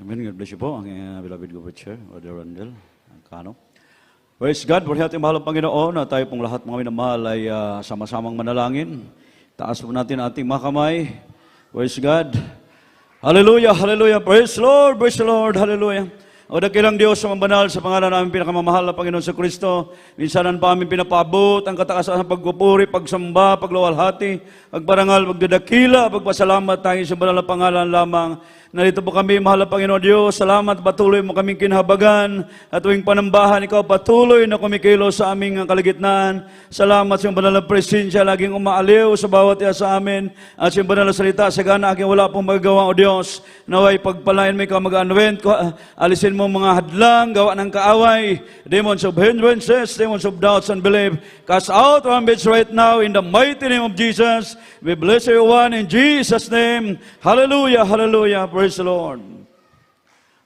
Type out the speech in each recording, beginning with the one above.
Amen. God bless you po, ang beloved Gopher Chair, Brother Randel, ang Kano. Praise God, buhay natin mahal ang Panginoon, at tayo pong lahat mga minamahal ay sama-samang manalangin. Taas po natin ating mga kamay. Praise God. Hallelujah, hallelujah. Praise the Lord, hallelujah. O dakilang Diyos sa mambanal sa pangalan namin pinakamamahal na Panginoon sa Kristo. Minsanan pa amin pinapaabot ang kataasan ng pagpupuri, pagsamba, pagluwalhati, pagparangal, pagdadakila, pagpasalamat tayo sa banal na pangalan lamang. Narito po kami, mahal na Panginoon Diyos. Salamat, patuloy mo kaming kinahabagan at tuwing panambahan, ikaw patuloy na kumikilos sa aming kaligitnaan. Salamat sa iyong banal na presensya, laging umaaliw sa bawat iya sa amin. At sa iyong banal na salita, sagana aking wala pong magagawa o Diyos. Naway pagpalain mo ikaw mag-anwent, alisin mo mga hadlang, gawa ng kaaway, demons of hindrances, demons of doubts and belief. Cast out our midst right now in the mighty name of Jesus. We bless everyone in Jesus' name. Hallelujah, hallelujah. Praise the Lord.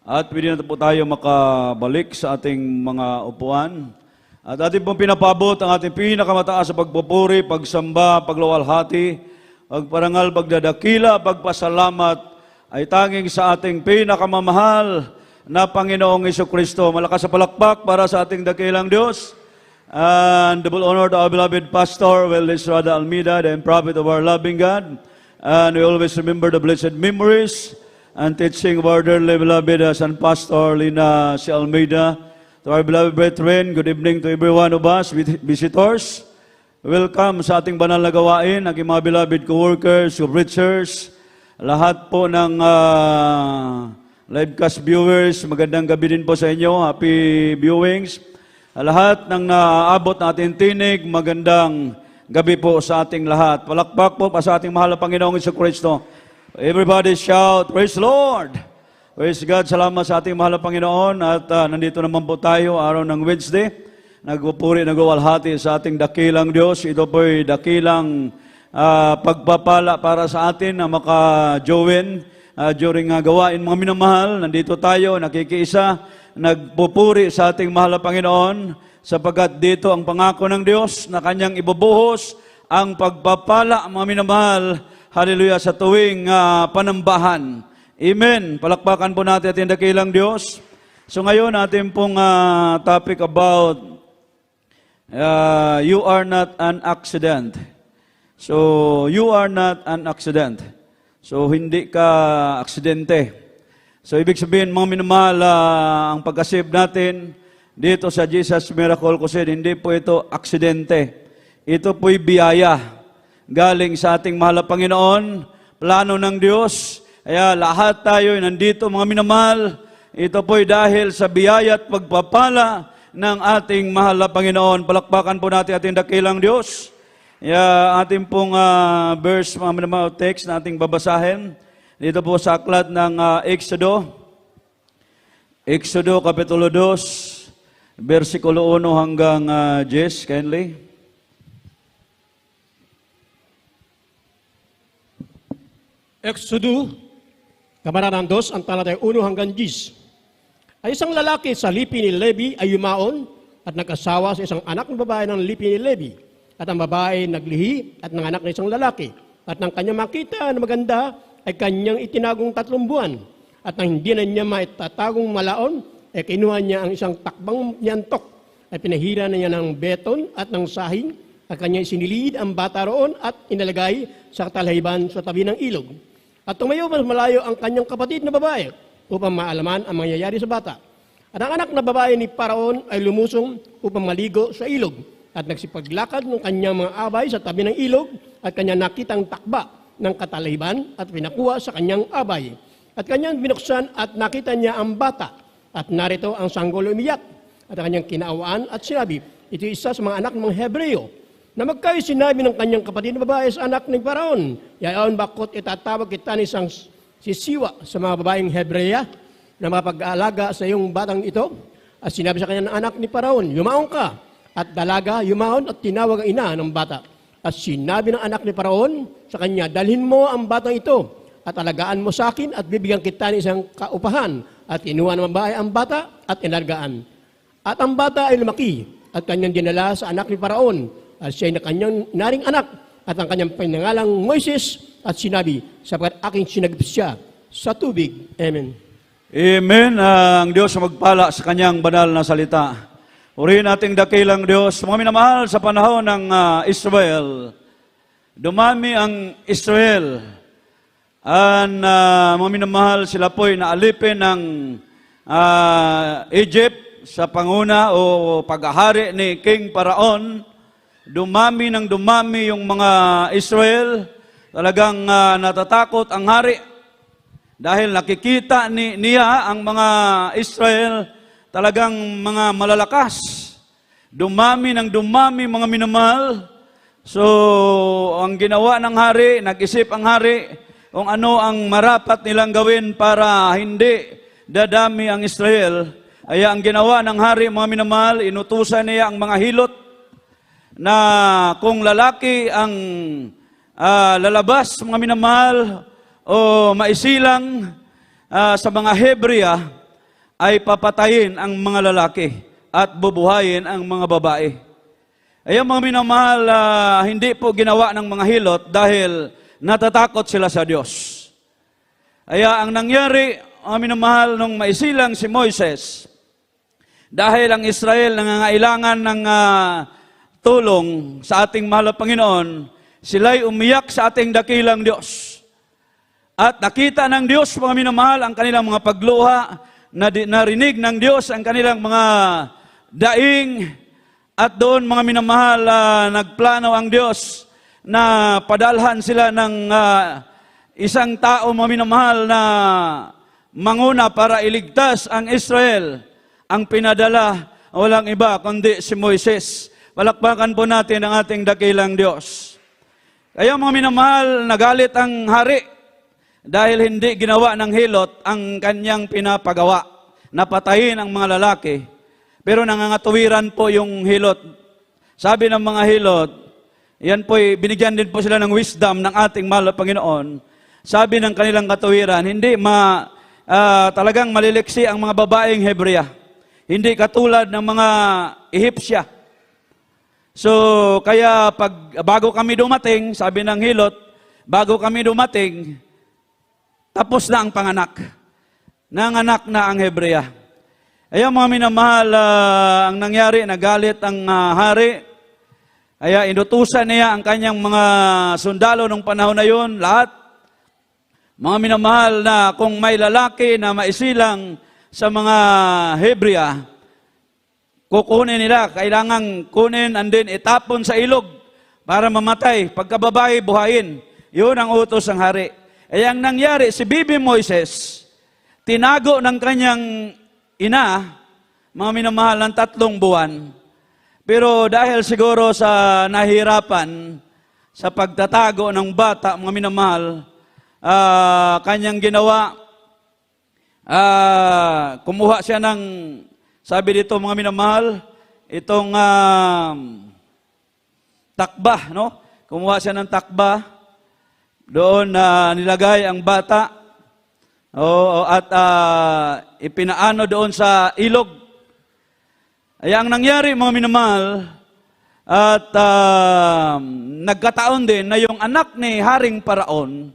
At pwede na po tayo makabalik sa ating mga upuan. At ating pong pinapabot ang ating pinakamataas sa pagpupuri, pagsamba, pagluwalhati, pagparangal, pagdadakila, pagpasalamat ay tanging sa ating pinakamamahal na Panginoong Jesucristo. Malakas sa palakpak para sa ating dakilang Diyos. And double honor to our beloved pastor, Willis Rada Almeida, the prophet of our loving God. And we always remember the blessed memories and teaching of our dearly beloved San Pastor Lina C. Almeida. To our beloved brethren, good evening to every one of us, visitors. Welcome sa ating banal na gawain, aking mga beloved co-workers, co-preachers, lahat po ng livecast viewers, magandang gabi din po sa inyo, happy viewings. Lahat ng naaabot na ating tinig, magandang gabi po sa ating lahat. Palakpak po pa sa ating mahal na Panginoong Jesucristo. Everybody shout, praise the Lord! Praise God, salamat sa ating mahal na Panginoon. At nandito naman po tayo, araw ng Wednesday. Nagpupuri, nagwalhati sa ating dakilang Diyos. Ito po'y dakilang pagpapala para sa atin na maka-join during gawain mga minamahal. Nandito tayo, nakikiisa, nagpupuri sa ating mahal na Panginoon, sapagkat dito ang pangako ng Diyos na kanyang ibubuhos ang pagpapala mga minamahal. Hallelujah, sa tuwing panambahan. Amen. Palakpakan po natin ating dakilang Diyos. So ngayon natin pong topic about you are not an accident. So you are not an accident. So hindi ka aksidente. So ibig sabihin mga minamahal, ang pagkasave natin dito sa Jesus Miracle Crusade, hindi po ito aksidente. Ito po'y biyaya. Galing sa ating mahal na Panginoon, plano ng Diyos. Kaya lahat tayo nandito mga minamahal, ito po'y dahil sa biyaya at pagpapala ng ating mahal na Panginoon. Palakpakan po natin ating dakilang Diyos. Kaya ating pong verse, mga minamahal, text na ating babasahin. Dito po sa aklat ng Exodo. Exodo, Kapitulo 2, versikulo 1 hanggang 10, kindly. Exodo, Kabanatang 2, ang talatay 1 hanggang 10. Ay isang lalaki sa lipi ni Levi ay yumaon at nag-asawa sa isang anak ng babae ng lipi ni Levi. At ang babae naglihi at nanganak ng isang lalaki. At nang kanya makita na maganda, ay kanyang itinagong 3 buwan. At nang hindi na niya maitatagong malaon, ay kinuha niya ang isang takbang niyantok. Ay pinahira na niya ng beton at ng sahing. At kanya isinilid ang bata roon at inalagay sa katalhiban sa tabi ng ilog. At tumayo mas malayo ang kanyang kapatid na babae upang maalaman ang mangyayari sa bata. At ang anak na babae ni Paraon ay lumusong upang maligo sa ilog. At nagsipaglakad ng kanyang mga abay sa tabi ng ilog at kanya nakitang takba ng katalhiban at pinakuha sa kanyang abay. At kanyang binuksan at nakita niya ang bata. At narito ang sanggol umiyak. At ang kanyang kinaawaan at sinabi, ito isa sa mga anak ng Hebreo. Na magkayo sinabi ng kanyang kapatid na babae sa anak ni Paraon, yaon bakot itatawag kita ni isang sisiwa sa mga babaeng Hebrea na mapag-aalaga sa iyong batang ito. At sinabi sa kanya ng anak ni Paraon, yumaon ka. At dalaga, yumaon at tinawag ang ina ng bata. At sinabi ng anak ni Paraon sa kanya, dalhin mo ang batang ito at alagaan mo sa akin at bibigyan kita ng isang kaupahan. At inuha ng babae ang bata at inalagaan. At ang bata ay lumaki at kanyang dinala sa anak ni Paraon. At siya'y na kanyang naring anak at ang kanyang pinangalang Moises at sinabi, sapagkat aking sinagip siya sa tubig. Amen. Amen. Ang Diyos magpala sa kanyang banal na salita. Urihin nating dakilang Diyos. Mga minamahal, sa panahon ng Israel, dumami ang Israel. Mga minamahal, sila po'y naalipin ng Egypt sa panguna o paghahari ni King Paraon. Dumami ng dumami yung mga Israel. Talagang natatakot ang hari. Dahil nakikita niya ang mga Israel talagang mga malalakas. Dumami ng dumami mga minamahal. So, ang ginawa ng hari, nag-isip ang hari kung ano ang marapat nilang gawin para hindi dadami ang Israel. Kaya ang ginawa ng hari, mga minamahal, inutusan niya ang mga hilot na kung lalaki ang lalabas, mga minamahal, o maisilang sa mga Hebrea, ay papatayin ang mga lalaki at bubuhayin ang mga babae. Ay mga minamahal, hindi po ginawa ng mga hilot dahil natatakot sila sa Diyos. Kaya ang nangyari, mga minamahal, nung maisilang si Moises, dahil ang Israel nangangailangan ng tulong sa ating mahal na Panginoon, sila'y umiyak sa ating dakilang Diyos. At nakita ng Diyos, mga minamahal, ang kanilang mga pagluha, narinig ng Diyos ang kanilang mga daing, at doon, mga minamahal, nagplano ang Diyos na padalhan sila ng isang tao, mga minamahal, na manguna para iligtas ang Israel. Ang pinadala, walang iba kundi si Moises. Palakpakan po natin ang ating dakilang Diyos. Kaya mga minamahal, nagalit ang hari dahil hindi ginawa ng hilot ang kanyang pinapagawa. Napatayin ang mga lalaki. Pero nangangatuwiran po yung hilot. Sabi ng mga hilot, yan po, binigyan din po sila ng wisdom ng ating mahal na Panginoon. Sabi ng kanilang katuwiran, hindi talagang maliliksi ang mga babaeng Hebrea. Hindi katulad ng mga Ehipsya. So, kaya bago kami dumating, sabi ng hilot, bago kami dumating, tapos na ang panganak. Nanganak na ang Hebrea. Kaya mga minamahal, ang nangyari, nagalit ang hari. Kaya inutusan niya ang kanyang mga sundalo nung panahon na yun, lahat. Mga minamahal, na kung may lalaki na maisilang sa mga Hebrea, kukunin nila, kailangang kunin and then itapon sa ilog para mamatay. Pagkababae, buhayin. Yun ang utos ng hari. Ay ang nangyari, si Bibi Moises, tinago ng kanyang ina, mga minamahal, ng 3 buwan. Pero dahil siguro sa nahirapan, sa pagtatago ng bata, mga minamahal, kanyang ginawa, kumuha siya ng, sabi dito mga minamahal, itong takba, no? Kumuha siya ng takba, doon nilagay ang bata, at ipinaano doon sa ilog. Ay ang nangyari, mga minamahal, at nagkataon din na yung anak ni Haring Paraon,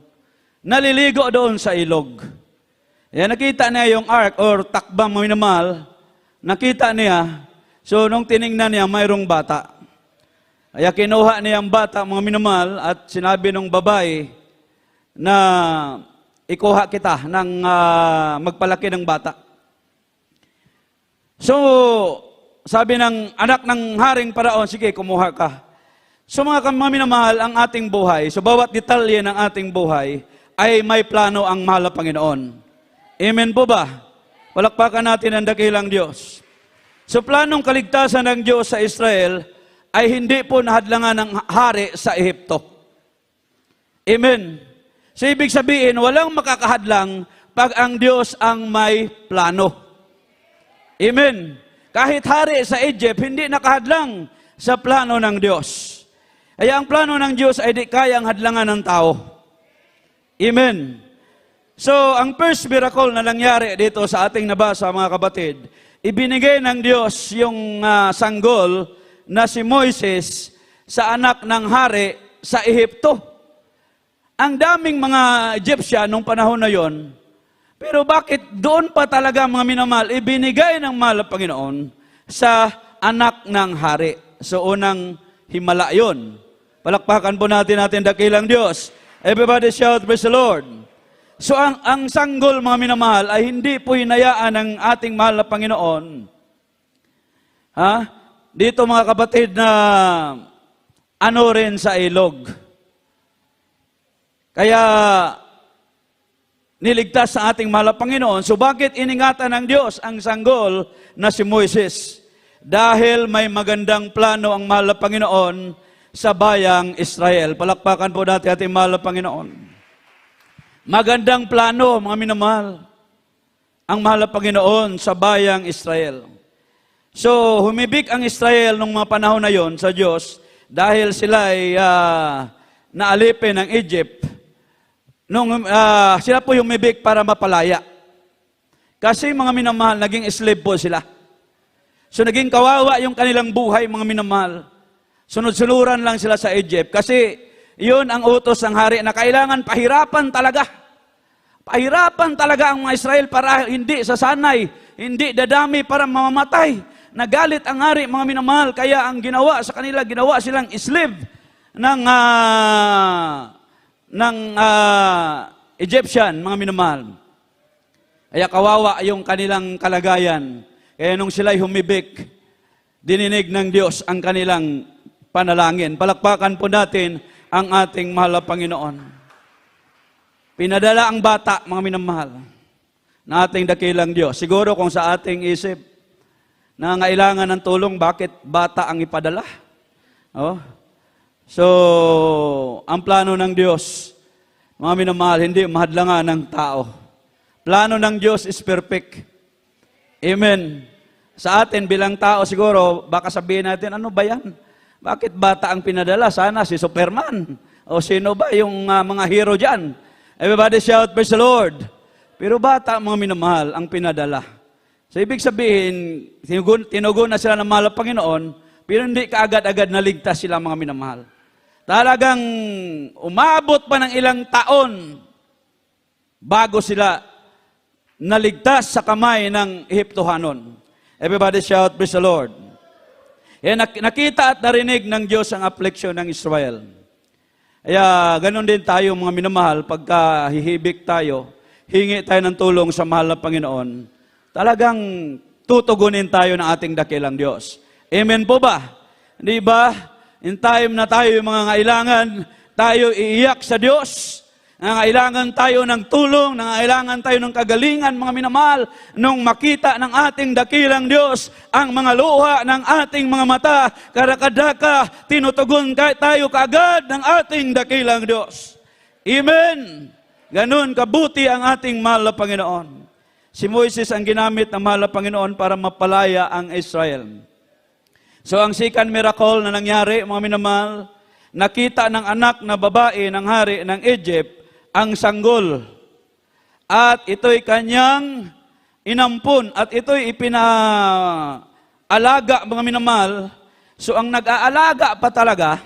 naliligo doon sa ilog. Ay nakita niya yung ark or takba, mga minamahal, nakita niya, so nung tiningnan niya, mayroong bata. Kaya kinuha niya ang bata, mga minamahal, at sinabi ng babae na ikuha kita ng magpalaki ng bata. So, sabi ng anak ng Haring Paraon, sige, kumuha ka. So mga minamahal, ang ating buhay, so bawat detalye ng ating buhay, ay may plano ang mahal na Panginoon. Amen po ba? Palakpakan natin ang dakilang Diyos. So planong kaligtasan ng Diyos sa Israel ay hindi po nahadlangan ng hari sa Ehipto. Amen. So ibig sabihin, walang makakahadlang pag ang Diyos ang may plano. Amen. Kahit hari sa Egypt, hindi nakahadlang sa plano ng Diyos. Kaya ang plano ng Diyos ay di kayang hadlangan ng tao. Amen. So, ang first miracle na nangyari dito sa ating nabasa, mga kapatid, ibinigay ng Diyos yung sanggol na si Moises sa anak ng hari sa Ehipto. Ang daming mga Egyptian nung panahon na yon, Pero bakit doon pa talaga, mga minamahal, ibinigay ng mahal na Panginoon sa anak ng hari? So unang himala yun. Palakpakan po natin dakilang Diyos. Everybody shout, praise the Lord. So ang sanggol, mga minamahal, ay hindi po hinayaan ng ating mahal na Panginoon. Dito mga kapatid na ano rin sa ilog. Kaya niligtas sa ating mahal na Panginoon. So bakit iningatan ng Diyos ang sanggol na si Moises? Dahil may magandang plano ang mahal na Panginoon sa bayang Israel. Palakpakan po natin ating mahal na Panginoon. Magandang plano, mga minamahal, ang mahal na Panginoon sa bayang Israel. So humibik ang Israel nung mga panahon na yon sa Diyos dahil sila ay naalipin ng Egypt. Sila po humibik para mapalaya. Kasi mga minamahal, naging slave po sila. So naging kawawa yung kanilang buhay, mga minamahal. Sunod-suluran lang sila sa Egypt. Kasi yun ang utos ng hari na kailangan pahirapan talaga. Pahirapan talaga ang mga Israel para hindi sasanay, hindi dadami para mamamatay. Nagalit ang hari, mga minamahal. Kaya ang ginawa sa kanila, ginawa silang slave ng Egyptian, mga minamahal. Kaya kawawa yung kanilang kalagayan. Kaya nung sila'y humibik, dininig ng Diyos ang kanilang panalangin. Palakpakan po natin ang ating mahal na Panginoon. Pinadala ang bata, mga minamahal, na ating dakilang Diyos. Siguro kung sa ating isip, nangangailangan ng tulong, bakit bata ang ipadala? So, ang plano ng Diyos, mga minamahal, hindi mahadlangan ng tao. Plano ng Diyos is perfect. Amen. Sa atin bilang tao siguro, baka sabihin natin, ano ba yan? Bakit bata ang pinadala? Sana si Superman. O sino ba yung mga hero dyan? Everybody shout, praise the Lord. Pero bata, mga minamahal, ang pinadala. So ibig sabihin, tinugon na sila ng mahal na Panginoon, pero hindi kaagad-agad naligtas sila, mga minamahal. Talagang umabot pa ng ilang taon bago sila naligtas sa kamay ng Ehiptohanon. Everybody shout, praise the Lord. Nakita at narinig ng Diyos ang affliction ng Israel. Kaya ganun din tayo, mga minamahal, pagka hihibik tayo, hingi tayo ng tulong sa mahal na Panginoon, talagang tutugunin tayo ng ating dakilang Diyos. Amen po ba? Di ba? In time na tayo yung mga ngailangan, tayo iiyak sa Diyos. Nangailangan tayo ng tulong, nangailangan tayo ng kagalingan, mga minamahal, nung makita ng ating dakilang Diyos ang mga luha ng ating mga mata, karakadaka, tinutugon tayo kaagad ng ating dakilang Diyos. Amen. Ganun kabuti ang ating mahal na Panginoon. Si Moises ang ginamit ng mahal na Panginoon para mapalaya ang Israel. So ang second miracle na nangyari, mga minamahal, nakita ng anak na babae ng hari ng Egypt ang sanggol. At ito'y kanyang inampun. At ito'y ipinaalaga, mga minamahal. So ang nag-aalaga pa talaga,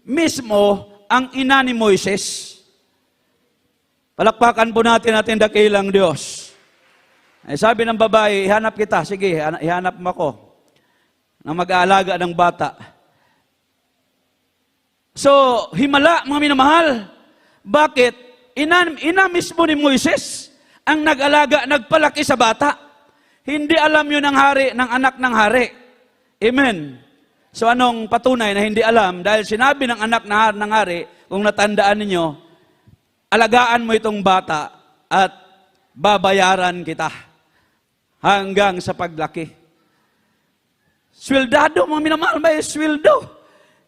mismo ang ina ni Moises. Palakpakan po natin dakilang Diyos. Sabi ng babae, ihanap kita. Sige, ihanap mo ako na mag-aalaga ng bata. So, himala, mga minamahal. Bakit? Ina mismo ni Moises ang nag-alaga, nagpalaki sa bata. Hindi alam yun ng hari, ng anak ng hari. Amen. So, anong patunay na hindi alam? Dahil sinabi ng anak ng hari, kung natandaan ninyo, alagaan mo itong bata at babayaran kita hanggang sa paglaki. Swildado, mga minamahal, may swildo.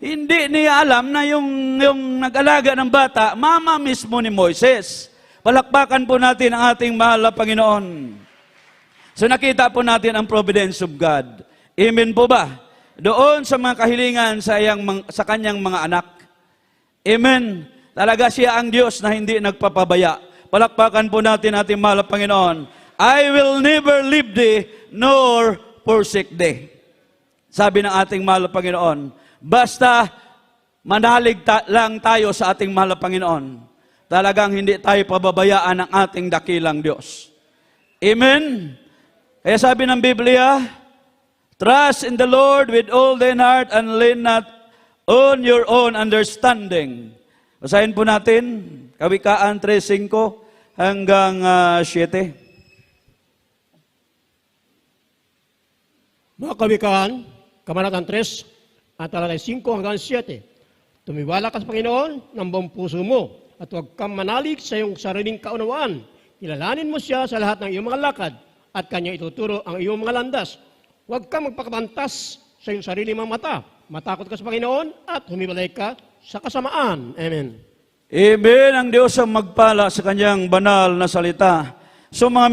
Hindi niya alam na yung nag-alaga ng bata, mama mismo ni Moises. Palakpakan po natin ang ating mahal na Panginoon. So nakita po natin ang providence of God. Amen po ba? Doon sa mga kahilingan sa kanyang mga anak. Amen. Talaga siya ang Diyos na hindi nagpapabaya. Palakpakan po natin ating mahal na Panginoon. I will never leave thee nor forsake thee. Sabi ng ating mahal na Panginoon, basta manalig lang tayo sa ating mahal na Panginoon. talagang hindi tayo pababayaan ng ating dakilang Diyos. Amen? Kaya sabi ng Biblia, trust in the Lord with all thine heart and lean not on your own understanding. Basahin po natin, Kawikaan 3:5 hanggang 7. Mga kawikaan, Kabanatang 3, ang talatay 5 hanggang 7. Tumiwala ka sa Panginoon ng buong puso mo at huwag kang manalig sa iyong sariling kaunawaan. Kilalanin mo siya sa lahat ng iyong mga lakad at kanya ituturo ang iyong mga landas. Huwag kang magpakabantas sa iyong sariling mga mata. Matakot ka sa Panginoon at humiwalay ka sa kasamaan. Amen. Amen. Ang Diyos ang magpala sa kanyang banal na salita. So mga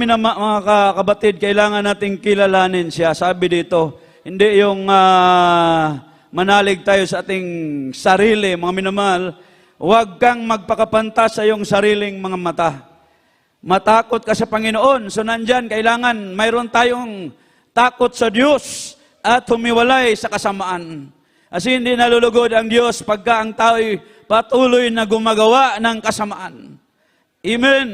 kabatid, kailangan nating kilalanin siya. Sabi dito, hindi yung manalig tayo sa ating sarili, mga minamahal. Huwag kang magpakapantas sa iyong sariling mga mata. Matakot ka sa Panginoon. So nandyan, kailangan mayroon tayong takot sa Diyos at humiwalay sa kasamaan. Kasi hindi nalulugod ang Diyos pagka ang tao'y patuloy na gumagawa ng kasamaan. Amen.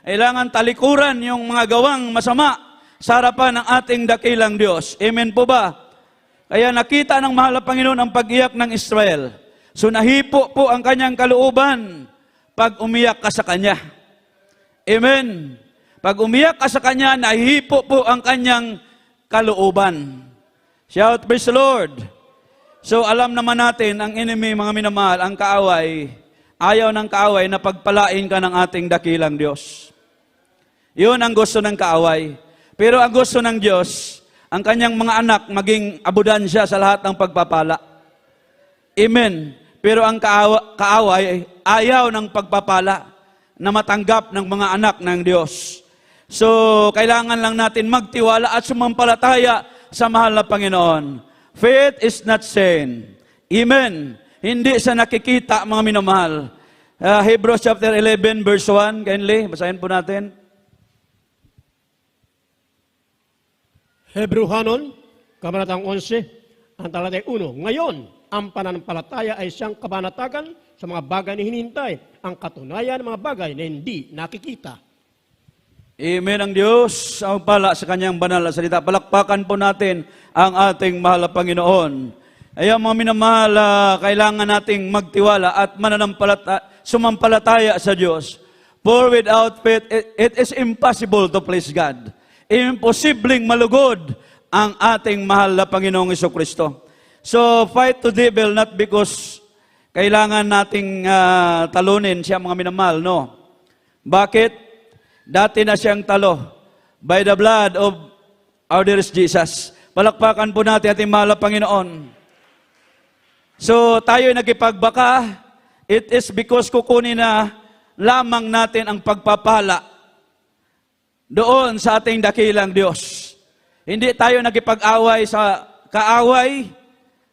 Kailangan talikuran yung mga gawang masama sa harapan ng ating dakilang Diyos. Amen po ba? Kaya nakita ng mahal na Panginoon ang pag-iyak ng Israel. So nahipo po ang kanyang kalooban pag umiyak ka sa Kanya. Amen. Pag umiyak ka sa Kanya, nahipo po ang kanyang kalooban. Shout, praise the Lord. So alam naman natin, ang enemy, mga minamahal, ang kaaway, ayaw ng kaaway na pagpalain ka ng ating dakilang Diyos. Yun ang gusto ng kaaway. Pero ang gusto ng Diyos, ang kanyang mga anak maging abudansya sa lahat ng pagpapala. Amen. Pero ang kaaway, ayaw ng pagpapala na matanggap ng mga anak ng Diyos. So, kailangan lang natin magtiwala at sumampalataya sa mahal na Panginoon. Faith is not seen. Amen. Hindi sa nakikita, mga minamahal. Hebrews chapter 11, verse 1. Kindly, basahin po natin. Hebrehanon, Kabanatang 11, ang talatay 1. Ngayon, ang pananampalataya ay siyang kabanatagan sa mga bagay na hinintay, ang katunayan ng mga bagay na hindi nakikita. Amen ang Diyos, ang pala sa kanyang banal na salita. Palakpakan po natin ang ating mahal na Panginoon. Ay mga minamahal, kailangan nating magtiwala at sumampalataya sa Diyos. For without faith, it is impossible to please God. Imposibleng malugod ang ating mahal na Panginoong Jesucristo. So, fight to devil not because kailangan nating talunin siya, mga minamahal, no? Bakit? Dati na siyang talo by the blood of our dearest Jesus. Palakpakan po natin ating mahal na Panginoon. So, tayo nagipagbaka, it is because kukunin na lamang natin ang pagpapala doon sa ating dakilang Diyos. Hindi tayo nagipag-away sa kaaway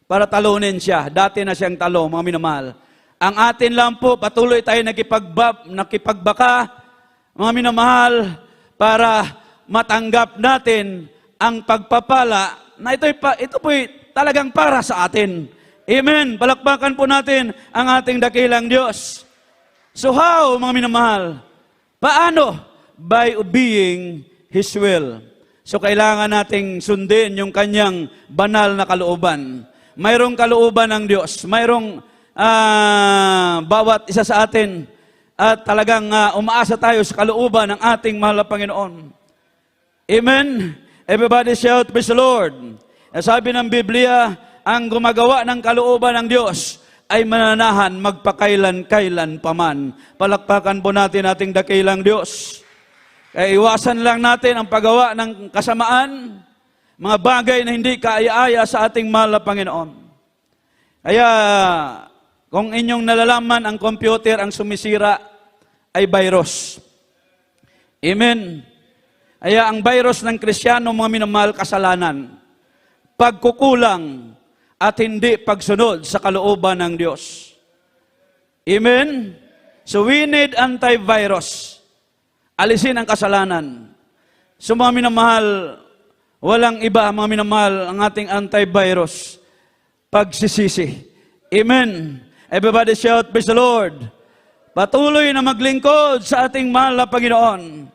para talunin siya. Dati na siyang talo, mga minamahal. Ang atin lang po, patuloy tayo nakipagbaka, mga minamahal, para matanggap natin ang pagpapala na ito po talagang para sa atin. Amen. Palakpakan po natin ang ating dakilang Diyos. So how, mga minamahal? Paano? By obeying His will. So kailangan nating sundin yung kanyang banal na kalooban. Mayroong kalooban ng Diyos. Mayroong bawat isa sa atin at talagang umaasa tayo sa kalooban ng ating mahal na Panginoon. Amen? Everybody shout, praise the Lord. Sabi ng Biblia, ang gumagawa ng kalooban ng Diyos ay mananahan magpakailan-kailan paman. Palakpakan po natin ating dakilang Diyos. Kaya iwasan lang natin ang paggawa ng kasamaan, mga bagay na hindi kaaya-aya sa ating mahal na Panginoon. Kaya, kung inyong nalalaman ang computer ang sumisira ay virus. Amen. Kaya ang virus ng Kristiyano, mga minamahal, kasalanan. Pagkukulang at hindi pagsunod sa kalooban ng Diyos. Amen. So we need antivirus. Alisin ang kasalanan. So mga minamahal, walang iba, mga minamahal, ang ating antivirus. Pagsisisi. Amen. Everybody shout, praise the Lord. patuloy na maglingkod sa ating mahal na Panginoon.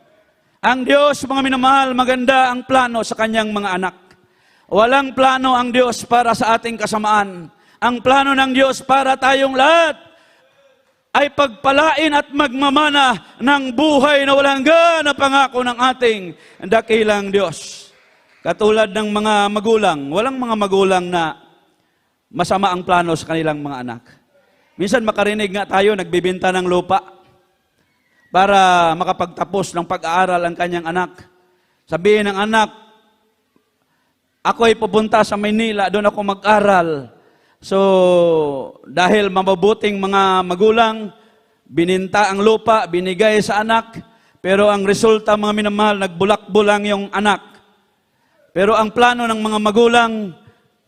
Ang Diyos, mga minamahal, maganda ang plano sa kanyang mga anak. Walang plano ang Diyos para sa ating kasamaan. Ang plano ng Diyos para tayong lahat ay pagpalain at magmamana ng buhay na walang hanggan na pangako ng ating dakilang Diyos. Katulad ng mga magulang, walang mga magulang na masama ang plano sa kanilang mga anak. Minsan makarinig nga tayo, nagbibinta ng lupa para makapagtapos ng pag-aaral ang kanyang anak. Sabihin ng anak, ako ay pupunta sa Maynila, doon ako mag-aral. So, dahil mabubuting mga magulang, bininta ang lupa, binigay sa anak, pero ang resulta, mga minamahal, nagbulakbulang yung anak. Pero ang plano ng mga magulang,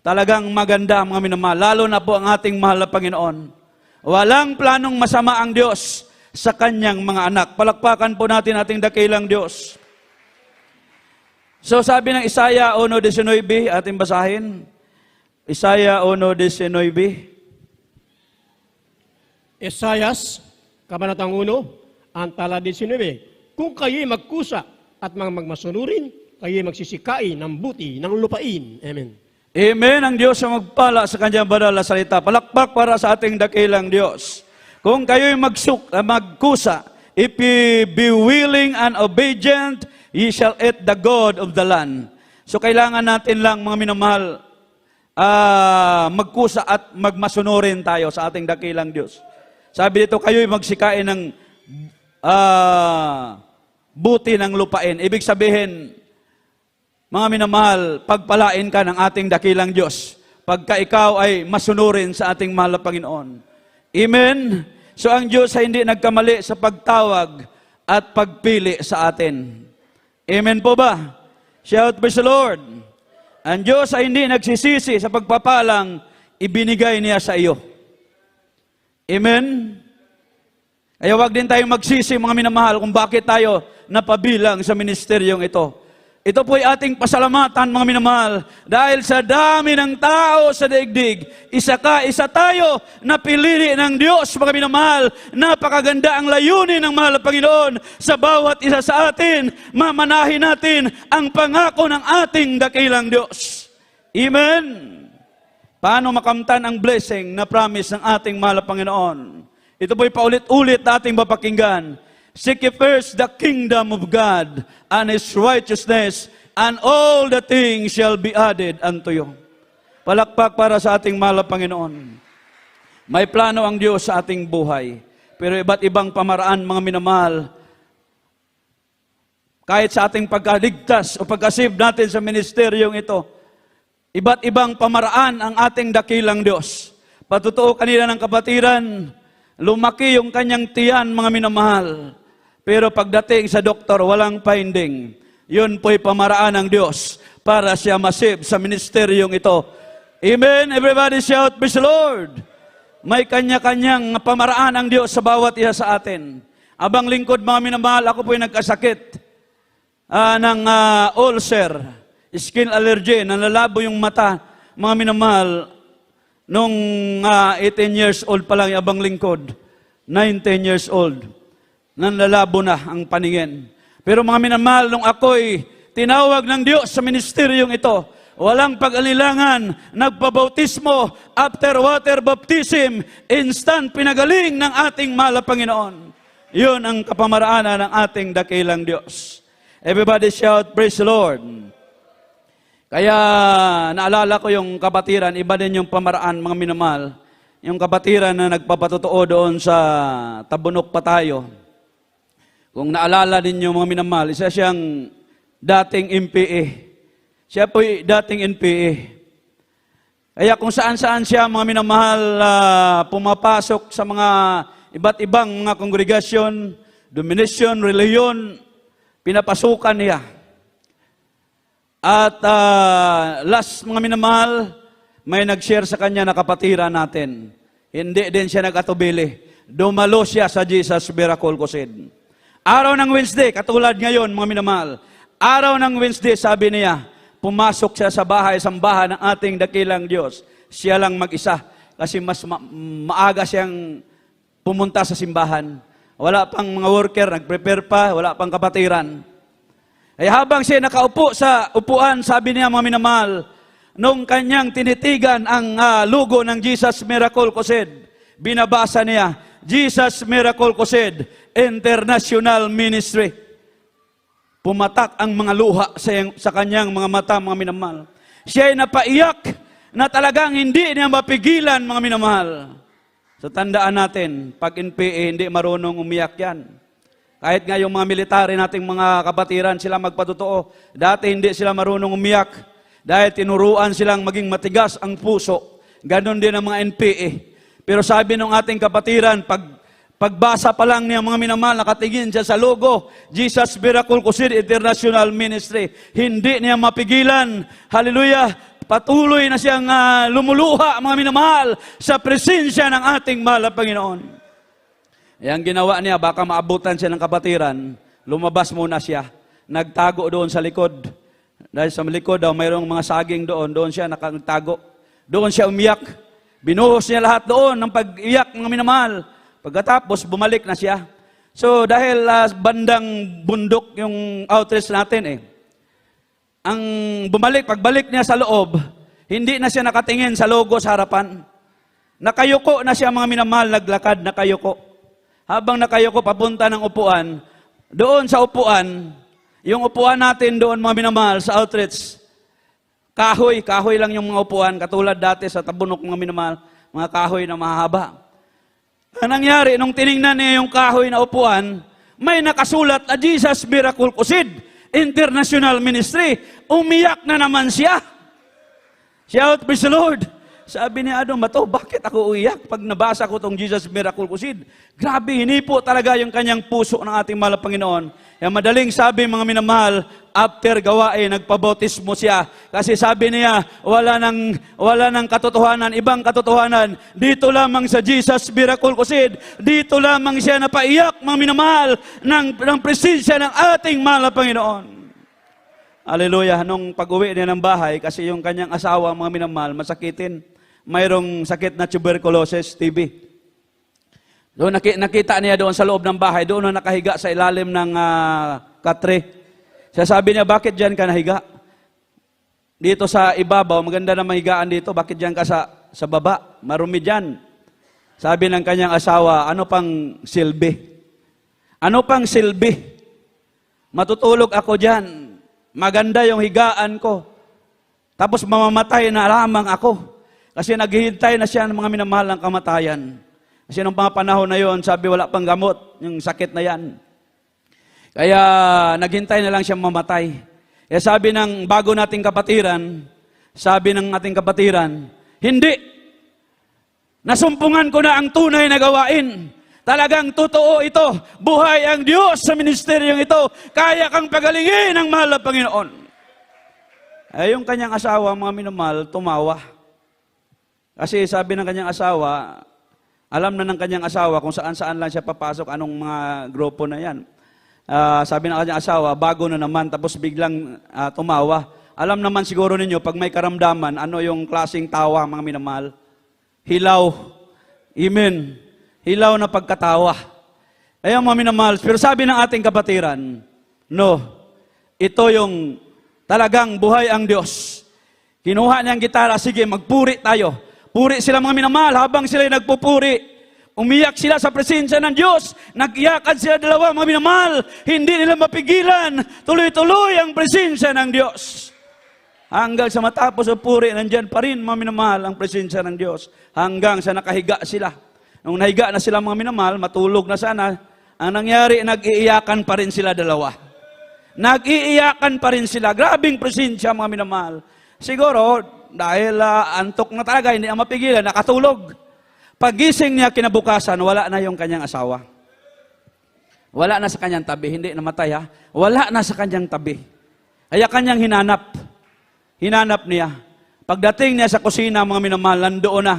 talagang maganda, mga minamahal, lalo na po ang ating mahal na Panginoon. Walang planong masama ang Diyos sa kanyang mga anak. Palakpakan po natin ating dakilang Diyos. So, sabi ng Isaiah 1:19, ating basahin. Isaiah 1:19. Esayas, Kabanatang 1, ang tala 19. Kung kayo'y magkusa at mga magmasunurin, kayo'y magsisikai ng buti ng lupain. Amen. Amen. Ang Diyos ang magpala sa kanyang banal na salita. Palakpak para sa ating dakilang Diyos. Kung kayo'y magkusa, if ye be willing and obedient, ye shall eat the good of the land. So kailangan natin lang, mga minamahal, magkusa at magmasunurin tayo sa ating dakilang Diyos. Sabi dito, kayo'y magsikain ng buti ng lupain. Ibig sabihin, mga minamahal, pagpalain ka ng ating dakilang Diyos pagka ikaw ay masunurin sa ating mahal na Panginoon. Amen? So ang Diyos ay hindi nagkamali sa pagtawag at pagpili sa atin. Amen po ba? Shout, praise the Lord. Ang Diyos ay hindi nagsisisi sa pagpapalang ibinigay niya sa iyo. Amen? Kaya wag din tayong magsisi, mga minamahal, kung bakit tayo napabilang sa ministeryong ito. Ito po ay ating pasalamatan, mga minamahal, dahil sa dami ng tao sa daigdig, isa tayo na pinili ng Diyos, mga minamahal. Napakaganda ang layunin ng mahal na Panginoon sa bawat isa sa atin. Mamanahin natin ang pangako ng ating dakilang Diyos. Amen? Paano makamtan ang blessing na promise ng ating mahal na Panginoon? Ito po ay paulit-ulit na ating mapakinggan. Seek ye first the kingdom of God and His righteousness, and all the things shall be added unto you. Palakpak para sa ating mahal na Panginoon. May plano ang Diyos sa ating buhay, pero iba't ibang pamaraan, mga minamahal, kahit sa ating pagkaligtas o pagkasib natin sa ministeryong ito, iba't ibang pamaraan ang ating dakilang Diyos. Patutuo kanila ng kapatiran, lumaki yung kanyang tiyan, mga minamahal. Pero pagdating sa doktor, walang finding. Yun po'y pamaraan ng Diyos para siya masib sa ministeryong ito. Amen? Everybody shout, praise the Lord. May kanya-kanyang pamaraan ang Diyos sa bawat isa sa atin. Abang lingkod, mga minamahal, ako po'y nagkasakit ng ulcer, skin allergy, nalalabo yung mata, mga minamahal, nung 18 years old pa lang yung abang lingkod, 19 years old. Nanlalabo na ang paningin. Pero mga minamahal, nung ako'y tinawag ng Diyos sa ministeryong ito, walang pag-alilangan, nagpabautismo, after water baptism, instant pinagaling ng ating mahal na Panginoon. Yun ang kapamaraanan ng ating dakilang Diyos. Everybody shout, praise the Lord. Kaya naalala ko yung kapatiran, iba din yung pamaraan, mga minamahal. Yung kapatiran na nagpapatotoo doon sa Tabunok pa tayo. Kung naalala ninyo, mga minamahal, isa siyang dating MPA. Siya po'y dating NPA. Kaya kung saan-saan siya, mga minamahal, pumapasok sa mga iba't ibang mga kongregasyon, domination, reliyon, pinapasukan niya. At last, mga minamahal, may nag-share sa kanya na kapatiran natin. Hindi din siya nag-atubili. Dumalo siya sa Jesus Miracle Crusade. Araw ng Wednesday, katulad ngayon, mga minamahal, araw ng Wednesday, sabi niya, pumasok siya sa sambahan ng ating dakilang Diyos. Siya lang mag-isa, kasi mas maaga siyang pumunta sa simbahan. Wala pang mga worker, nag-prepare pa, wala pang kapatiran. Ay habang siya nakaupo sa upuan, sabi niya mga minamahal, nung kanyang tinitigan ang logo ng Jesus Miracle Crusade, binabasa niya, Jesus Miracle Crusade International Ministry. Pumatak ang mga luha sa kanyang mga mata, mga minamahal. Siya ay napaiyak na talagang hindi niya mapigilan, mga minamahal. So tandaan natin, pag NPA, hindi marunong umiyak yan. Kahit nga yung mga military nating mga kapatiran, sila magpatotoo. Dati hindi sila marunong umiyak dahil tinuruan silang maging matigas ang puso. Ganon din ang mga NPA. Pero sabi ng ating kapatiran, pagbasa pa lang niya mga minamahal, nakatingin siya sa logo, Jesus Miracle Crusade International Ministry. Hindi niya mapigilan. Hallelujah! Patuloy na siyang lumuluha, mga minamahal, sa presensya ng ating mahal na Panginoon. Ang ginawa niya, baka maabutan siya ng kapatiran, lumabas muna siya. Nagtago doon sa likod. Dahil sa likod daw, mayroong mga saging doon siya nagtago. Doon siya umiyak. Binuhos niya lahat doon ng pag-iyak, mga minamahal. Pagkatapos, bumalik na siya. So, dahil bandang bundok yung outreach natin ang pagbalik niya sa loob, hindi na siya nakatingin sa logo sa harapan. Nakayuko na siya, mga minamahal, naglakad, nakayuko. Habang nakayuko, papunta ng upuan, doon sa upuan, yung upuan natin doon, mga minamahal, sa outreach, kahoy lang yung mga upuan, katulad dati sa Tabunok, mga minamahal, mga kahoy na mahaba. Ang nangyari, nung tiningnan niya yung kahoy na upuan, may nakasulat na Jesus Miracle Crusade International Ministry. Umiyak na naman siya. Shout, praise the Lord. Sabi ni Adong Mato, bakit ako uiyak pag nabasa ko itong Jesus Miracle Crusade? Grabe, hinipo talaga yung kanyang puso ng ating mahal na Panginoon. Kaya madaling sabi, mga minamahal, after gawain, nagpabautismo siya. Kasi sabi niya, wala nang katotohanan, ibang katotohanan. Dito lamang sa Jesus Miracle Crusade, dito lamang siya napaiyak, mga minamahal, ng presensya ng ating mahal na Panginoon. Hallelujah. Nung pag-uwi niya ng bahay, kasi yung kanyang asawa, mga minamahal, masakitin. Mayroong sakit na tuberculosis, TB. Doon nakita niya doon sa loob ng bahay, doon na nakahiga sa ilalim ng katre. Siya sabi niya, bakit dyan ka nahiga? Dito sa ibabaw, maganda na mahigaan dito, bakit dyan ka sa baba? Marumi dyan. Sabi ng kanyang asawa, ano pang silbi? Ano pang silbi? Matutulog ako dyan. Maganda yung higaan ko. Tapos mamamatay na lamang ako. Kasi naghihintay na siya ng mga minamahal ng kamatayan. Kasi nung mga panahon na yon, sabi wala pang gamot, yung sakit na yan. Kaya naghintay na lang siya mamatay. Kaya sabi ng bago nating kapatiran, hindi. Nasumpungan ko na ang tunay na gawain. Talagang totoo ito. Buhay ang Diyos sa ministeryong ito. Kaya kang pagalingin ng mahal na Panginoon. Ay yung kanyang asawa, mga minamahal, tumawa. Kasi sabi ng kanyang asawa, alam na ng kanyang asawa kung saan-saan lang siya papasok, anong mga grupo na yan. Sabi ng kanyang asawa, bago na naman, tapos biglang tumawa. Alam naman siguro ninyo, pag may karamdaman, ano yung klaseng tawa, mga minamahal? Hilaw. Amen. Hilaw na pagkatawa. Ayun, mga minamahal. Pero sabi ng ating kapatiran, no, ito yung talagang buhay ang Diyos. Kinuha niyang gitara, sige, magpuri tayo. Puri sila, mga minamahal, habang sila nagpupuri. Umiyak sila sa presensya ng Diyos. Nag-iyakan sila dalawa, mga minamahal. Hindi nila mapigilan. Tuloy-tuloy ang presensya ng Diyos. Hanggang sa matapos ang puri, nandyan pa rin, mga minamahal, ang presensya ng Diyos. Hanggang sa nakahiga sila. Nung nahiga na sila, mga minamahal, matulog na sana. Ang nangyari, nag-iiyakan pa rin sila dalawa. Nag-iiyakan pa rin sila. Grabing presensya, mga minamahal. Siguro, dahil antok na talaga, hindi na mapigilan, nakatulog. Pagising niya kinabukasan, wala na yung kanyang asawa. Wala na sa kanyang tabi, hindi namatay ha. Wala na sa kanyang tabi. Kaya kanyang hinanap. Hinanap niya. Pagdating niya sa kusina, mga minamahal, nandoon na.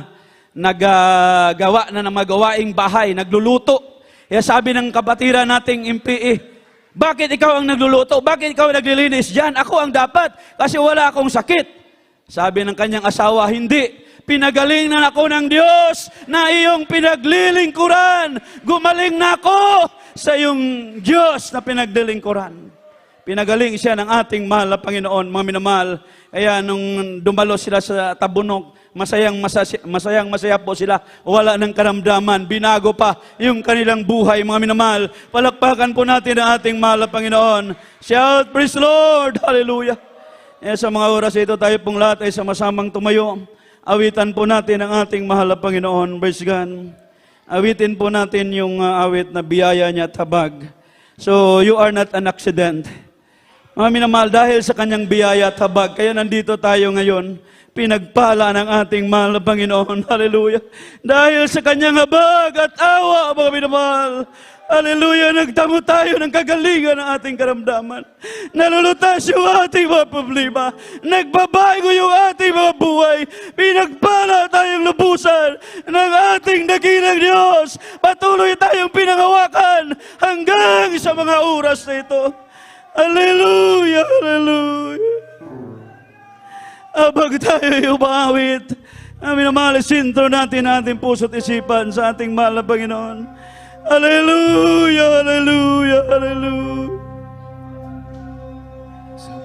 Naggawa na ng mga gawaing bahay, nagluluto. Kaya sabi ng kapatiran nating MPA, bakit ikaw ang nagluluto? Bakit ikaw ang naglilinis dyan? Ako ang dapat, kasi wala akong sakit. Sabi ng kanyang asawa, hindi. Pinagaling na ako ng Diyos na iyong pinaglilingkuran. Gumaling na ako sa iyong Diyos na pinaglilingkuran. Pinagaling siya ng ating mahal na Panginoon, mga minamahal. Kaya nung dumalo sila sa tabunok, masaya po sila. Wala ng karamdaman. Binago pa yung kanilang buhay, mga minamahal. Palakpakan po natin ang ating mahal na Panginoon. Shout, praise the Lord! Hallelujah! Sa mga oras ito, tayo pong lahat ay sama-samang tumayo. Awitan po natin ang ating mahal na Panginoon. Praise God. Awitin po natin yung awit na biyaya niya at habag. So, you are not an accident. Mga minamahal, dahil sa kanyang biyaya at habag, kaya nandito tayo ngayon, pinagpala ng ating mahal na Panginoon. Hallelujah. Dahil sa kanyang habag at awa, mga minamahal, hallelujah, nagtamo tayo ng kagalingan ng ating karamdaman. Nalulutas yung ating mga problema. Nagbabago yung ating mga buhay. Pinagpala tayong lubusan ng ating dakilang Diyos. Patuloy tayong pinangawakan hanggang sa mga oras na ito. Hallelujah, hallelujah. Abag tayo umawit. Minamahal, sintro natin ating puso't isipan sa ating mahal na Panginoon. Hallelujah, hallelujah, hallelujah. Sa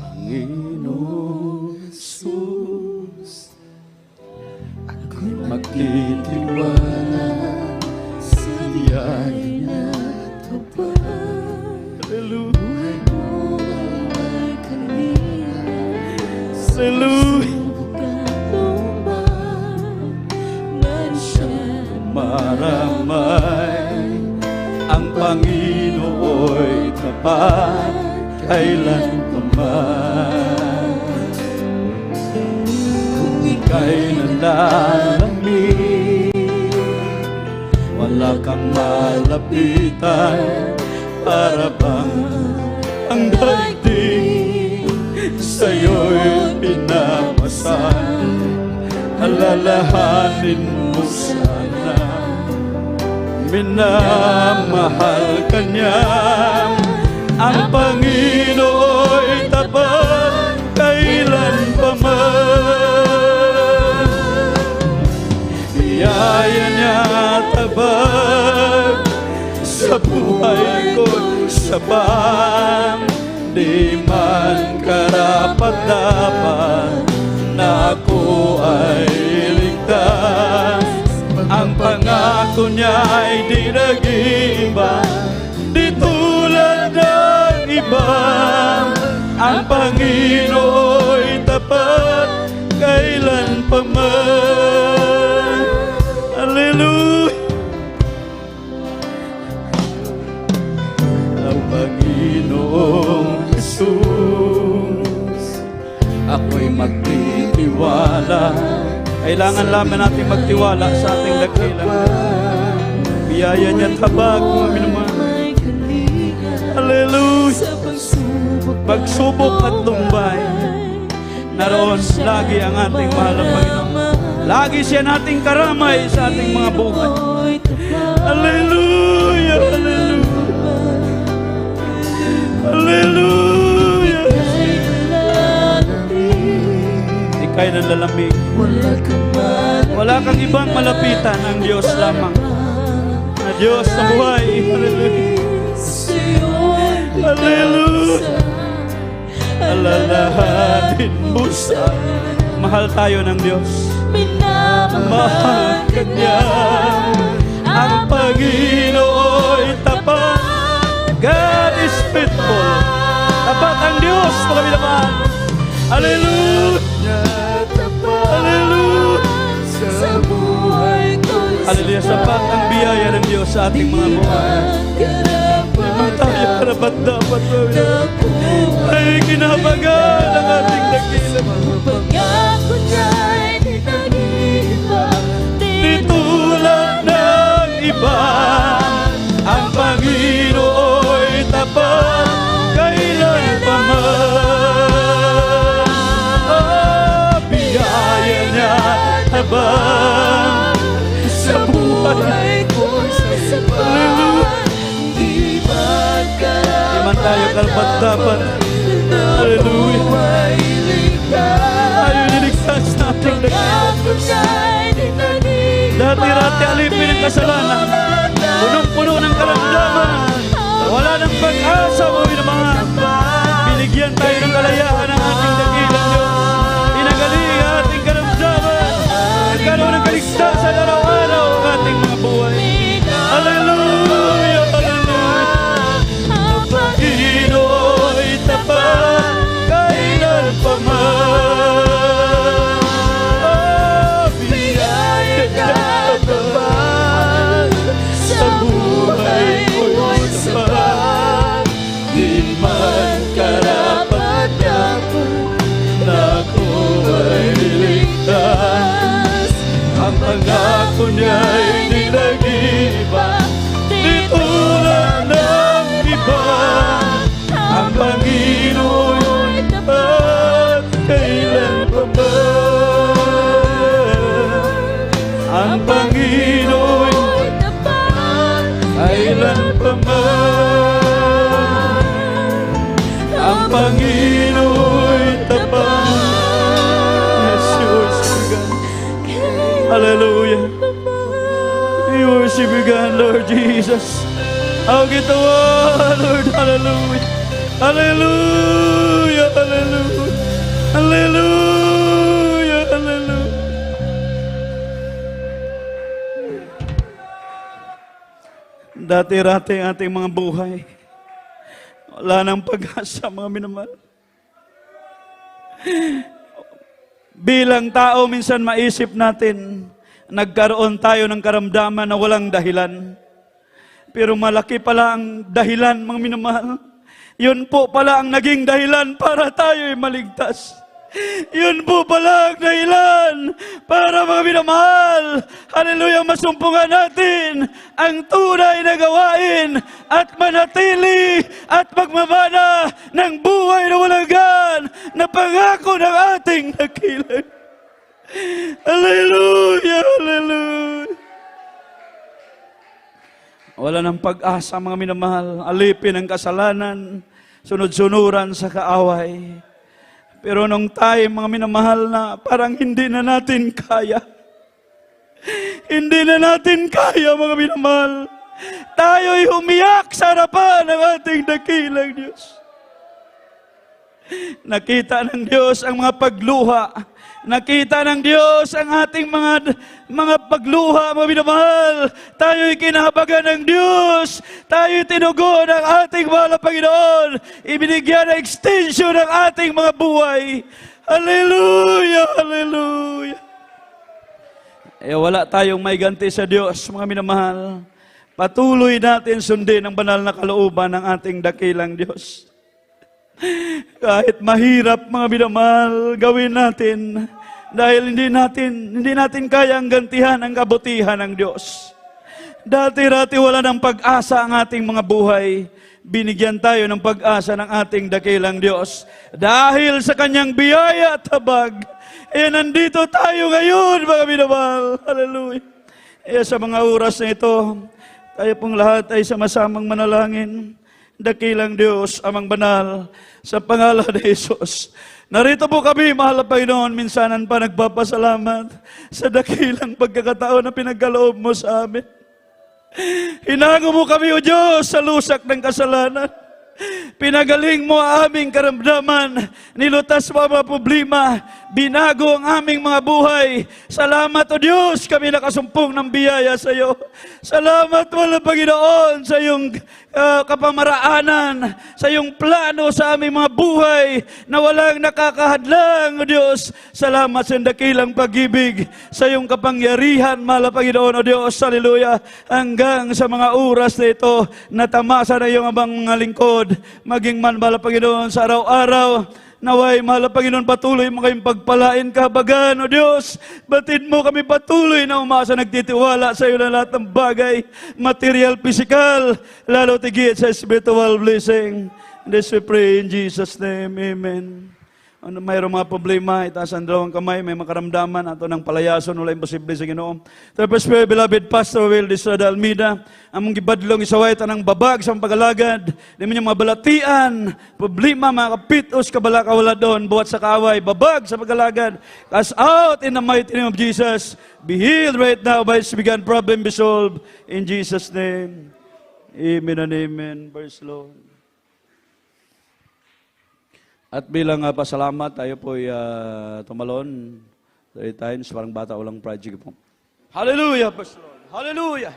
Panginoon Jesus, ako'y magtitiwala sa biyaya niya at habag. Hallelujah. Hallelujah. Maramay ang Panginooy tapat kailan paman. Kung ika'y nanlalamig, wala kang malapitan, para bang ang daigdig sa'yo'y pinamasan. Alalahanin mo sana, minamahal ka niya. Ang Panginooy tapat kailan paman. Biyaya niya tabag sa buhay ko'y sabang. Di man karapat-dapat na ako ay ligtas. Ang pangako niya ay di nag-iba, di tulad ng iba. Ang Panginooy tapat kailan paman. Hallelujah. Ang Panginoong Jesus, ako'y magtitiwala. Kailangan lamang natin magtiwala sa ating dakilang biyaya niya at habag, mga minamahal. Hallelujah. Pagsubok at lumbay, naroon lagi ang ating mahal na Panginoon. Lagi siya nating karamay sa ating mga buhay. Hallelujah, hallelujah, hallelujah. Ika'y nanlalamig. Wala kang ibang malapitan, ang Diyos lamang. Na Diyos na buhay. Hallelujah. Hallelujah. Alalahanin mo sa mahal tayo ng Diyos. Mahal ka niya. Ang Panginooy tapat. God is faithful. Tapat ang Diyos, mga minamahal. Hallelujah. Hallelujah. Hallelujah. Sapat ang biyaya ng Diyos sa ating mga buhay. Naman tayo karapat-dapat ay kinabagan ang ating dakilang. Pangako niya'y di nag-iba, Di tulad ng iba. Ang Panginooy tapat kailan paman. Oh, biyaya niya habang sa buhay ko'y sasapat. Hallelujah. Di man Di man tayo karapat-dapat. Hallelujah. ay ligtas. Tayo niligtas sa ating Pangako niya'y dinagin pa. Dati-rati alipin ng kasalanan, punong-puno ng karamdaman, wala ng pag-asa, mga minamahal. Binigyan tayo ng kalayaan ng ating dakilang Diyos. Pinagaling ang ating karamdaman. Nagkaroon ng kaligtasan araw-araw ang ating mga buhay. Hallelujah, hallelujah. Ang Pangino'y tapat kailan pa man. Oh, biyaya niya tapat sa buhay ko'y sapat. Di man karapat-dapat na ako'y ligtas. Ang pangako niya'y di nag-iba, di tulad ng iba. Ang Pangino'y tapat kailan pa man. Ang Pangino'y tapat kailan pa man. Ang Pangino'y tapat. Yes, worship God. Hallelujah. We worship you, God, Lord Jesus. Ang gitawa, Lord. Hallelujah. Hallelujah. Hallelujah. Hallelujah. Hallelujah. Dati-rati ang ating mga buhay. Wala nang pag-asa, mga minamahal. Bilang tao, minsan maisip natin, nagkaroon tayo ng karamdaman na walang dahilan. Pero malaki pala ang dahilan, mga minamahal. Yun po pala ang naging dahilan para tayo'y maligtas. Yun po pala ang dahilan para, mga minamahal, hallelujah, masumpungan natin ang tunay na gawain at manatili at magmamana ng buhay na walang gan na pangako ng ating dakilang. Hallelujah, hallelujah. Wala ng pag-asa, mga minamahal, alipin ang kasalanan, sunod-sunuran sa kaaway. Pero nung time, mga minamahal, na parang hindi na natin kaya. Hindi na natin kaya, mga minamahal. Tayo'y humiyak sa harapan ng ating dakilang Diyos. Nakita ng Diyos ang mga pagluha. Nakita ng Diyos ang ating mga pagluha, mga minamahal. Tayo'y kinahabagan ng Diyos. Tayo'y tinugon ng ating mahal na Panginoon. Ibinigyan ng extension ng ating mga buhay. Hallelujah! Hallelujah! Wala tayong may ganti sa Diyos, mga minamahal. Patuloy natin sundin ang banal na kalooban ng ating dakilang Diyos. Kahit mahirap, mga minamahal, gawin natin dahil hindi natin kayang gantihan ang kabutihan ng Diyos. Dati-rati wala ng pag-asa ang ating mga buhay. Binigyan tayo ng pag-asa ng ating dakilang Diyos. Dahil sa kanyang biyaya at habag, nandito tayo ngayon, mga minamahal. Hallelujah. Sa mga oras na ito, tayo pong lahat ay sama-samang manalangin. Dakilang Diyos, amang banal, sa pangalan ni Jesus. Narito po kami, mahal na Panginoon, minsanan pa nagpapasalamat sa dakilang pagkakataon na pinagkaloob mo sa amin. Hinango mo kami, O Diyos, sa lusak ng kasalanan. Pinagaling mo ang aming karamdaman, nilutas mo ang mga problema, binago ang aming mga buhay. Salamat, O Diyos, kami nakasumpong ng biyaya sa iyo. Salamat, walang Panginoon, sa iyong kapamaraanan, sa iyong plano sa aming mga buhay na walang nakakahadlang, O Diyos. Salamat sa dakilang pag-ibig, sa iyong kapangyarihan, mahal na Panginoon, O Diyos. Hallelujah. Hanggang sa mga oras na ito, natamasa na iyong abang mga lingkod, maging man, mahal na Panginoon, sa araw-araw. Naway, mahal na Panginoon, patuloy mo kayong pagpalain kahabagan, O Diyos. Batid mo kami patuloy na umasa, nagtitiwala sa iyo na lahat ng bagay, material, physical, lalo tigit sa spiritual blessing. This we pray in Jesus' name. Amen. Ano, mayroong mga problema, itaas ang dalawang kamay, may makaramdaman, ato ng palayason, wala imposible sa Ginoo. Tapos, beloved Pastor Will Estrada Almeida, among gibadlong isaway tanang babag sa pagalagad, di mo niya mabalatian, problema, mga kapitos, kabalakawala doon, buhat sa kaaway, babag sa pagalagad, cast out in the mighty name of Jesus, be healed right now by His began problem be solved, in Jesus' name. Amen and amen. Praise the Lord. At bilang pasalamat, tayo po tumalon 3 times, parang bata walang project po. Hallelujah, praise the Lord. Hallelujah.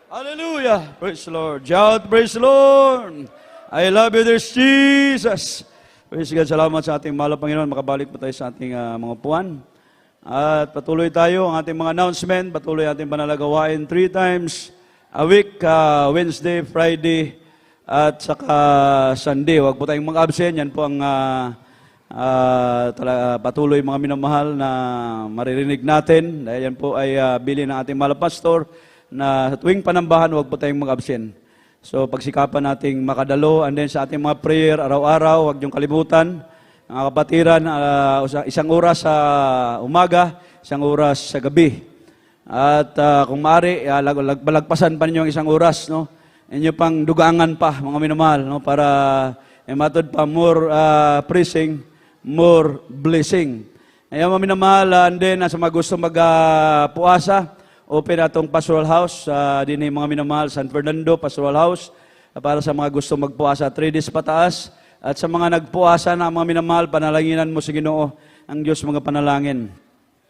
Hallelujah, praise the Lord. Shout, praise the Lord. I love you, there's Jesus. Praise God, salamat sa ating mahal na Panginoon. Makabalik po tayo sa ating mga upuan. At patuloy tayo ang ating mga announcement. Patuloy ating panalagawain 3 times a week, Wednesday, Friday, at saka Sunday. Huwag po tayong mag-absent. Yan po ang patuloy mga minamahal na maririnig natin. Dahil yan po ay bilin ng ating mahal na pastor na sa tuwing panambahan, huwag po tayong mag-absent. So pagsikapan nating makadalo, and then sa ating mga prayer araw-araw, huwag niyong kalimutan. Mga kapatiran, 1 oras sa umaga, 1 oras sa gabi. At kung maaari, balagpasan pa ninyo ang 1 oras, no? Inyo pang dugangan pa, mga minamahal, no? Para matod pa more praising, more blessing. Ayaw mga minamahal, and then sa mga gusto magpuasa, open atong pastoral house, din mga minamahal, San Fernando Pastoral House, para sa mga gusto magpuasa 3 days pataas. At sa mga nagpuasa na mga minamahal, panalanginan mo sa Ginoo, ang Diyos mga panalangin.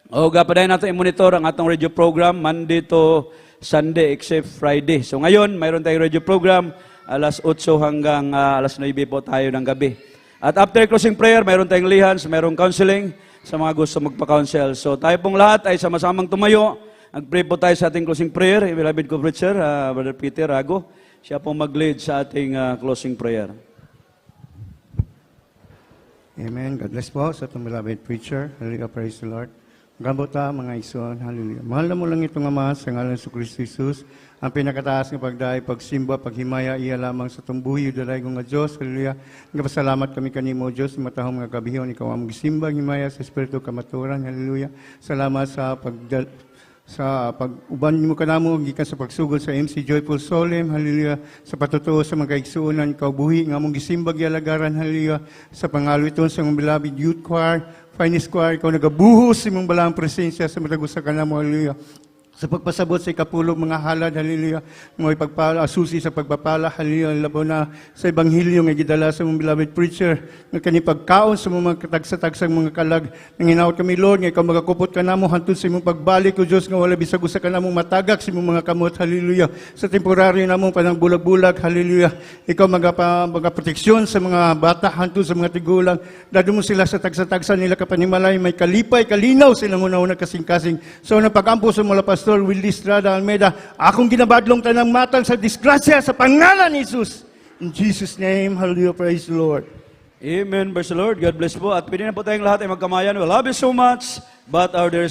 O gapadayon natin i-monitor ang atong radio program Monday to Sunday except Friday. So ngayon, mayroon tayong radio program alas 8 hanggang alas 9 po tayo ng gabi. At after closing prayer, mayroon tayong lihans, mayroong counseling sa mga gusto magpa-counsel. So tayo pong lahat ay sama-samang tumayo. Nag-pray po tayo sa ating closing prayer. Beloved co-preacher, Brother Peter Rago, siya pong mag-lead sa ating closing prayer. Amen. God bless po sa itong beloved preacher. Hallelujah. Praise the Lord. Gabota, mga ison. Hallelujah. Mahal na mo lang itong Ama sa ngalan sa Kristo Jesus. Ang pinakataas ng pagdahi, pagsimba, paghimaya, iya lamang sa itong buhi, dalay kong nga Diyos. Hallelujah. Nagpasalamat kami kanimo, Diyos, matahong mga kabihon. Ikaw ang magsimba, himaya sa Espiritu kamaturan. Hallelujah. Salamat sa pag-uban mo ka namo, gikan sa pagsugod sa MC Joyful Solemn, hallelujah, sa patutuo sa mga kaigsuonan, ikaw buhi, nga mong gisimbag yalagaran, hallelujah, sa pangalo iton sa mong beloved youth choir, finest choir, ikaw nagabuhos sa mong balang presensya sa matagos sa kanamo, hallelujah, sa pagpasabot sa ikapulog mga halad, hallelujah, mga ipagpala, asusi sa pagpapala, hallelujah, labo na sa Ebanghelyo nga gidala sa mong beloved preacher, nga kanipagkaon sa mga katagsa-tagsang mga kalag, nang hinaot kami, Lord, nga ikaw magakupot ka namo, hantun sa mong pagbalik, o Diyos, nga wala bisag usa ka namong matagak sa mong mga kamot, hallelujah, sa temporaryo namong panang bulag-bulag, hallelujah, ikaw magaproteksyon sa mga bata, hantun sa mga tigulang, dado mo sila sa tagsa-tagsa nila kapanimalay, may kalipay, kalinaw sila muna kasing-kasing, so napagampo sa mga Pastor Will Estrada Almeida, akong ginabadlong tanang matang sa disgrasya sa pangalan ni Jesus. In Jesus' name, hallelujah, praise the Lord. Amen, praise the Lord. God bless po. At pwede na po tayong lahat ay magkamayan. We love you so much, but our dear